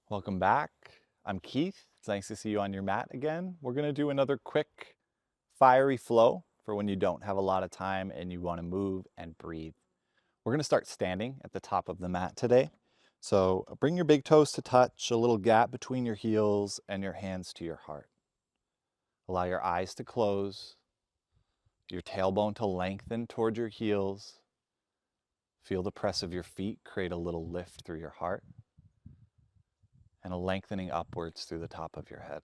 Welcome back. I'm Keith. It's nice to see you on your mat again. We're going to do another quick fiery flow for when you don't have a lot of time and you want to move and breathe. We're going to start standing at the top of the mat today. So bring your big toes to touch, a little gap between your heels and your hands to your heart. Allow your eyes to close, your tailbone to lengthen toward your heels. Feel the press of your feet create a little lift through your heart and a lengthening upwards through the top of your head.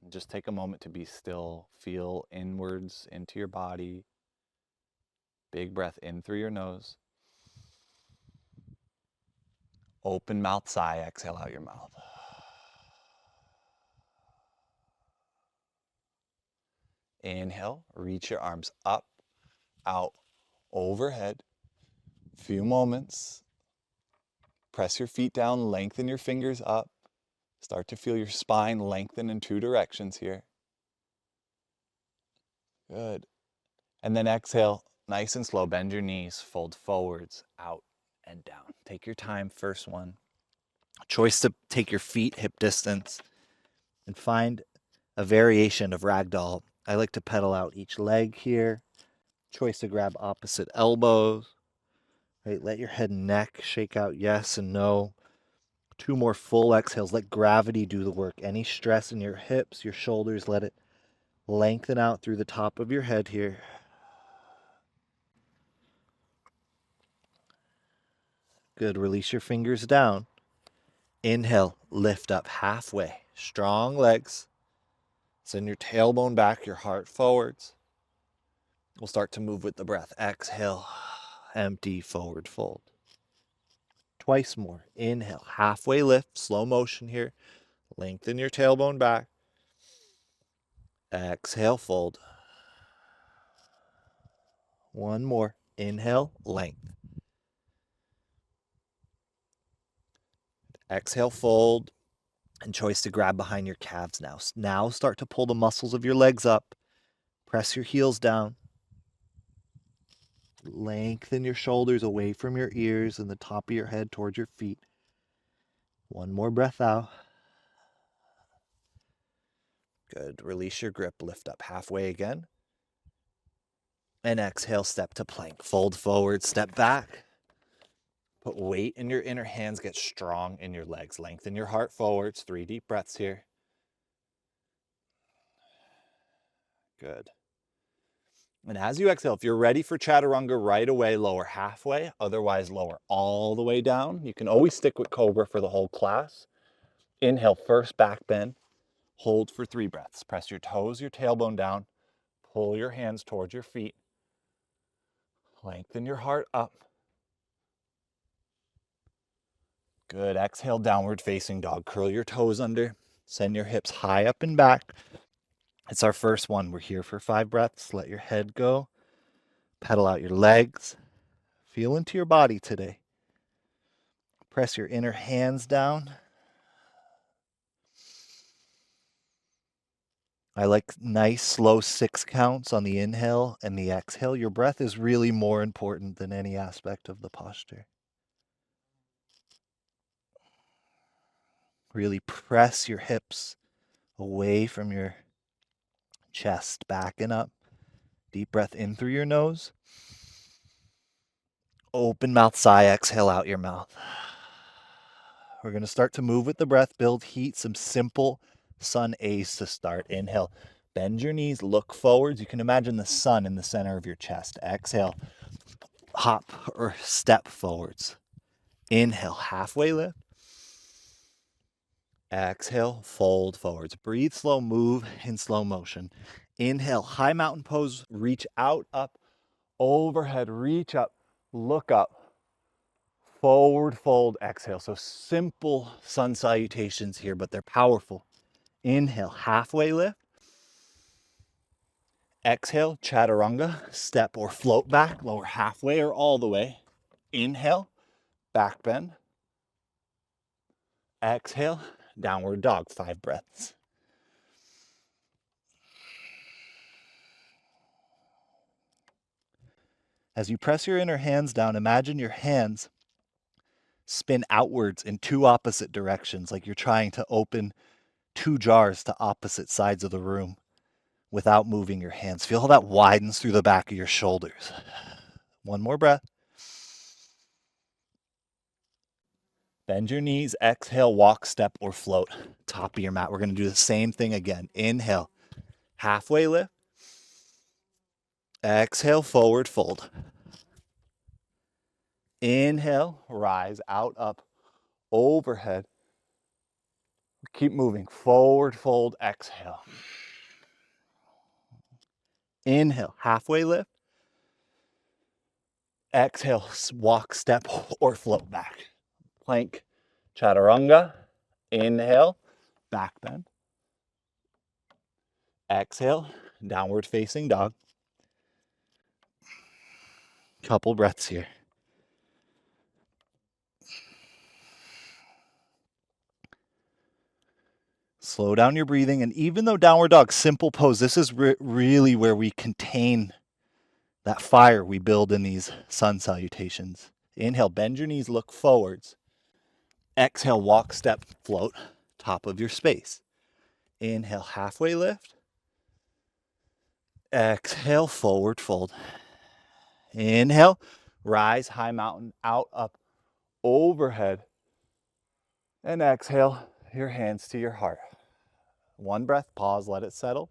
And just take a moment to be still. Feel inwards into your body. Big breath in through your nose. Open mouth, sigh, exhale out your mouth. Inhale, reach your arms up, out, overhead. Few moments. Press your feet down, lengthen your fingers up. Start to feel your spine lengthen in two directions here. Good. And then exhale, nice and slow. Bend your knees, fold forwards, out and down. Take your time, first one. Choice to take your feet hip distance and find a variation of ragdoll. I like to pedal out each leg here. Choice to grab opposite elbows. Right, let your head and neck shake out yes and no. 2 more full exhales. Let gravity do the work. Any stress in your hips, your shoulders, let it lengthen out through the top of your head here. Good. Release your fingers down. Inhale, lift up halfway. Strong legs. Send your tailbone back, your heart forwards. We'll start to move with the breath. Exhale, empty, forward fold. Twice more. Inhale, halfway lift, slow motion here. Lengthen your tailbone back. Exhale, fold. One more. Inhale, length. Exhale, fold. And choice to grab behind your calves now. Now start to pull the muscles of your legs up. Press your heels down. Lengthen your shoulders away from your ears and the top of your head towards your feet. One more breath out. Good. Release your grip. Lift up halfway again. And exhale, step to plank. Fold forward, step back. Put weight in your inner hands. Get strong in your legs. Lengthen your heart forwards. 3 deep breaths here. Good. And as you exhale, if you're ready for chaturanga right away, lower halfway. Otherwise, lower all the way down. You can always stick with cobra for the whole class. Inhale, first back bend. Hold for 3 breaths. Press your toes, your tailbone down. Pull your hands towards your feet. Lengthen your heart up. Good. Exhale, downward facing dog. Curl your toes under. Send your hips high up and back. It's our first one. We're here for 5 breaths. Let your head go. Pedal out your legs. Feel into your body today. Press your inner hands down. I like nice, slow 6 counts on the inhale and the exhale. Your breath is really more important than any aspect of the posture. Really press your hips away from your chest, backing up. Deep breath in through your nose. Open mouth, sigh, exhale out your mouth. We're going to start to move with the breath, build heat, some simple sun A's to start. Inhale, bend your knees, look forwards. You can imagine the sun in the center of your chest. Exhale, hop or step forwards. Inhale, halfway lift. Exhale, fold forwards. Breathe slow, move in slow motion. Inhale, high mountain pose, reach out, up, overhead, reach up, look up. Forward fold, exhale. So simple sun salutations here, but they're powerful. Inhale, halfway lift. Exhale, chaturanga, step or float back, lower halfway or all the way. Inhale, back bend. Exhale, downward dog, 5 breaths. As you press your inner hands down, imagine your hands Spin outwards in two opposite directions, like you're trying to open two jars to opposite sides of the room without moving your hands. Feel how that widens through the back of your shoulders. One more breath. Bend your knees, exhale, walk, step, or float. Top of your mat. We're going to do the same thing again. Inhale, halfway lift. Exhale, forward fold. Inhale, rise, out, up, overhead. Keep moving, forward fold, exhale. Inhale, halfway lift. Exhale, walk, step, or float back. Plank, chaturanga. Inhale, back bend. Exhale, downward facing dog. Couple breaths here. Slow down your breathing. And even though downward dog, simple pose, this is really where we contain that fire we build in these sun salutations. Inhale, bend your knees, look forwards. Exhale, walk, step, float, top of your space. Inhale, halfway lift. Exhale, forward fold. Inhale, rise, high mountain, out, up, overhead. And exhale, your hands to your heart. One breath, pause, let it settle.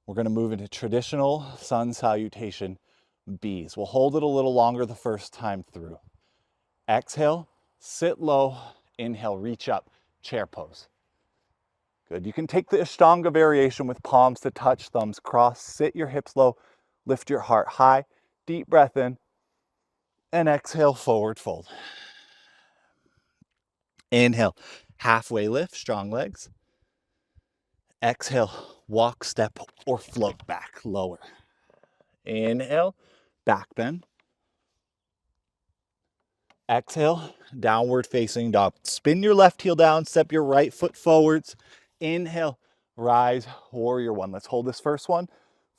We're going to move into traditional sun salutation B's. We'll hold it a little longer the first time through. Exhale, sit low. Inhale, reach up, chair pose. Good. You can take the Ashtanga variation with palms to touch, thumbs cross. Sit your hips low, lift your heart high. Deep breath in, and exhale, forward fold. Inhale, halfway lift, strong legs. Exhale, walk, step, or float back, lower. Inhale, back bend. Exhale, downward facing dog. Spin your left heel down, step your right foot forwards. Inhale, rise, warrior one. Let's hold this first one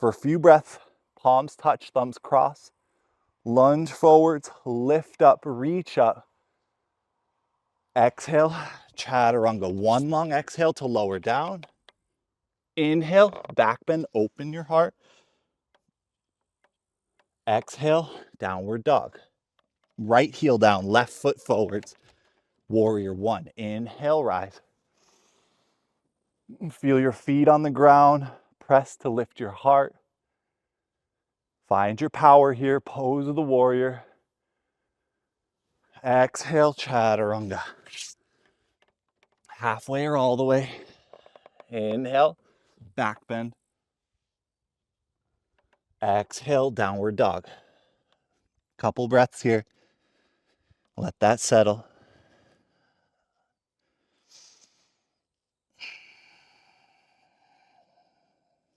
for a few breaths. Palms touch, thumbs cross. Lunge forwards, lift up, reach up. Exhale, chaturanga. One long exhale to lower down. Inhale, back bend, open your heart. Exhale, downward dog. Right heel down, left foot forwards. Warrior one. Inhale, rise. Feel your feet on the ground. Press to lift your heart. Find your power here. Pose of the warrior. Exhale, chaturanga. Halfway or all the way. Inhale, back bend. Exhale, downward dog. Couple breaths here. Let that settle.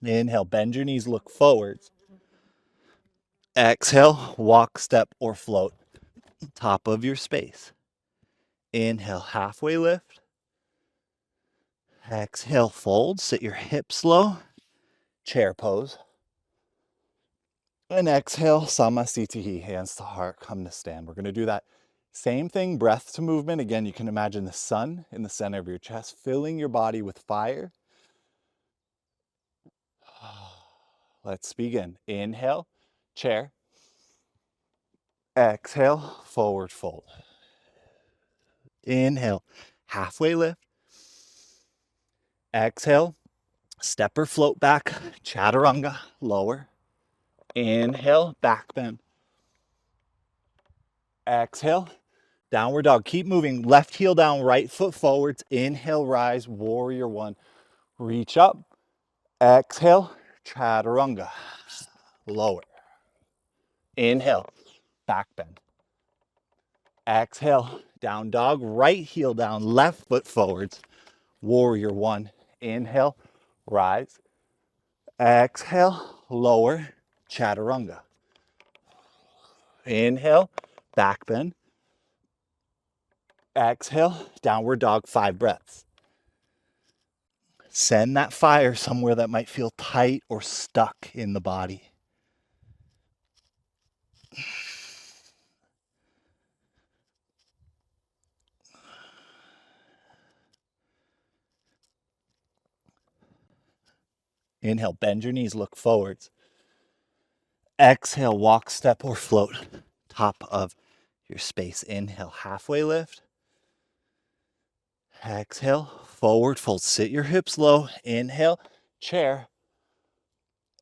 Inhale, bend your knees, look forwards. Exhale, walk, step, or float. Top of your space. Inhale, halfway lift. Exhale, fold. Sit your hips low. Chair pose. And exhale, samasthiti, hands to heart, come to stand. We're going to do that same thing, breath to movement. Again, you can imagine the sun in the center of your chest, filling your body with fire. Let's begin. Inhale, chair. Exhale, forward fold. Inhale, halfway lift. Exhale, step or float back, chaturanga, lower. Inhale, back bend. Exhale, downward dog. Keep moving. Left heel down, right foot forwards. Inhale, rise, warrior one. Reach up. Exhale, chaturanga. Lower. Inhale, back bend. Exhale, down dog. Right heel down, left foot forwards. Warrior one. Inhale, rise. Exhale, lower, chaturanga. Inhale, back bend. Exhale, downward dog, 5 breaths. Send that fire somewhere that might feel tight or stuck in the body. Inhale, bend your knees, look forwards. Exhale, walk, step, or float top of your space. Inhale, halfway lift. Exhale, forward fold. Sit your hips low. Inhale, chair.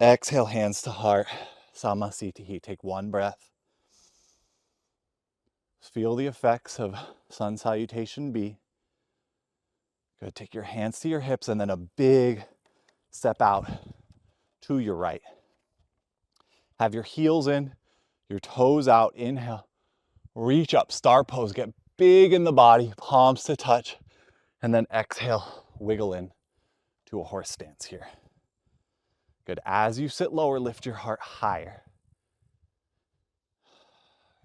Exhale, hands to heart. Samasthiti. Take one breath. Feel the effects of Sun Salutation B. Good. Take your hands to your hips and then a big step out to your right. Have your heels in, your toes out. Inhale. Reach up, star pose. Get big in the body, palms to touch. And then exhale, wiggle in to a horse stance here. Good. As you sit lower, lift your heart higher.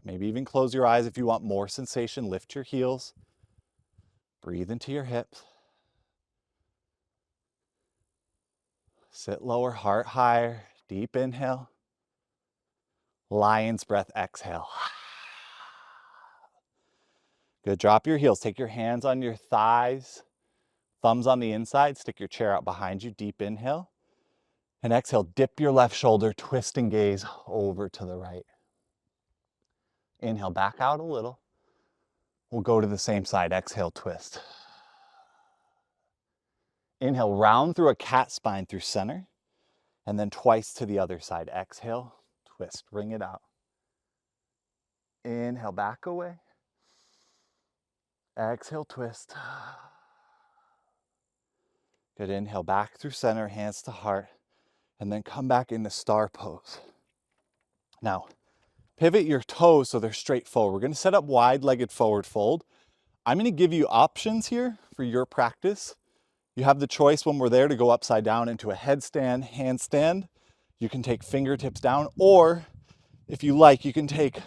Maybe even close your eyes if you want more sensation. Lift your heels. Breathe into your hips. Sit lower, heart higher. Deep inhale. Lion's breath, exhale. Good. Drop your heels. Take your hands on your thighs. Thumbs on the inside. Stick your chair out behind you. Deep inhale. And exhale, dip your left shoulder, twist and gaze over to the right. Inhale, back out a little. We'll go to the same side. Exhale, twist. Inhale, round through a cat spine through center. And then twice to the other side. Exhale, twist, bring it out. Inhale, back away. Exhale, twist. Good. Inhale, back through center, hands to heart. And then come back into star pose. Now, pivot your toes so they're straight forward. We're going to set up wide-legged forward fold. I'm going to give you options here for your practice. You have the choice when we're there to go upside down into a headstand, handstand. You can take fingertips down, or if you like, you can take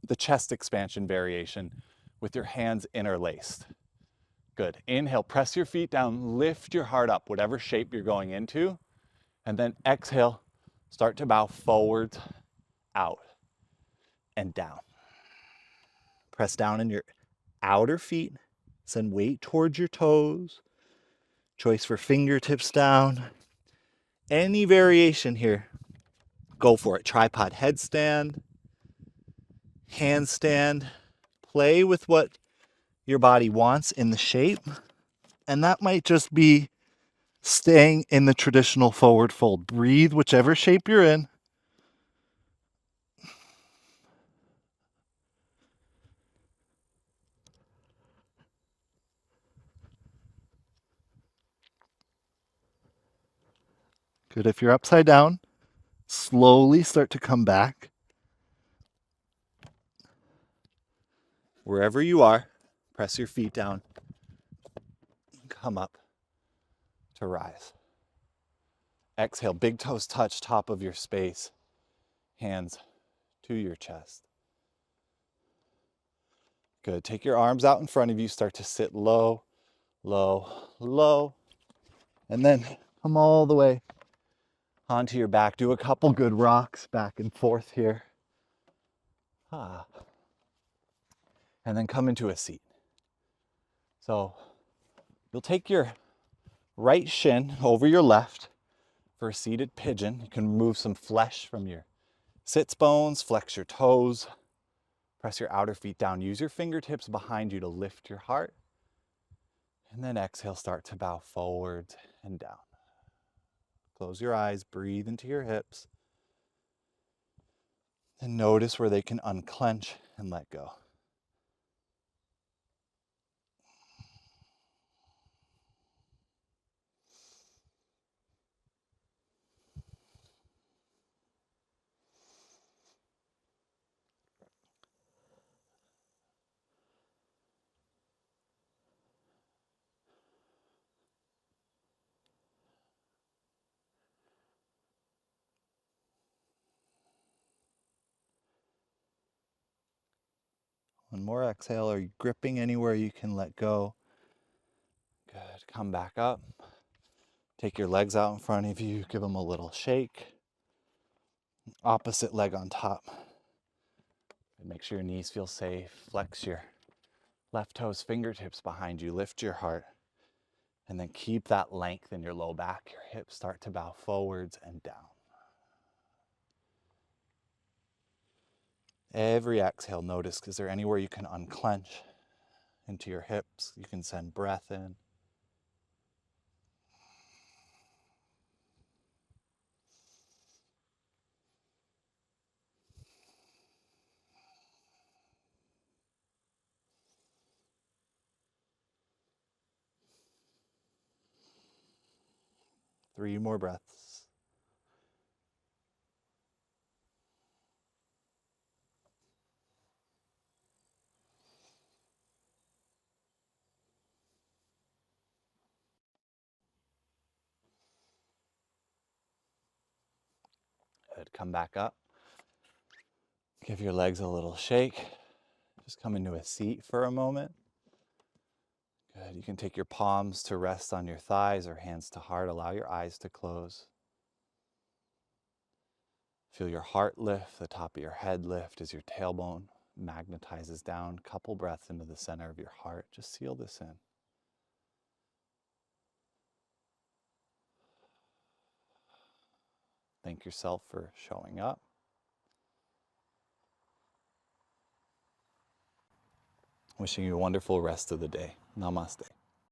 the chest expansion variation with your hands interlaced. Good. Inhale, press your feet down, lift your heart up, whatever shape you're going into. And then exhale, start to bow forward, out, and down. Press down in your outer feet. Send weight towards your toes. Choice for fingertips down. Any variation here, go for it. Tripod headstand, handstand. Play with what your body wants in the shape. And that might just be staying in the traditional forward fold. Breathe whichever shape you're in. Good. If you're upside down, slowly start to come back. Wherever you are, press your feet down. Come up to rise. Exhale, big toes touch top of your space. Hands to your chest. Good. Take your arms out in front of you. Start to sit low, low, low. And then come all the way onto your back. Do a couple good rocks back and forth here. And then come into a seat. So you'll take your right shin over your left for a seated pigeon. You can remove some flesh from your sits bones, flex your toes, press your outer feet down. Use your fingertips behind you to lift your heart. And then exhale, start to bow forward and down. Close your eyes, breathe into your hips. And notice where they can unclench and let go. One more exhale. Are you gripping anywhere you can let go? Good. Come back up. Take your legs out in front of you. Give them a little shake. Opposite leg on top. And make sure your knees feel safe. Flex your left toes, fingertips behind you. Lift your heart. And then keep that length in your low back. Your hips start to bow forwards and down. Every exhale, notice, is there anywhere you can unclench into your hips? You can send breath in. Three more breaths. Good. Come back up. Give your legs a little shake. Just come into a seat for a moment. Good. You can take your palms to rest on your thighs or hands to heart. Allow your eyes to close. Feel your heart lift, the top of your head lift as your tailbone magnetizes down. Couple breaths into the center of your heart. Just seal this in. Thank yourself for showing up. Wishing you a wonderful rest of the day. Namaste.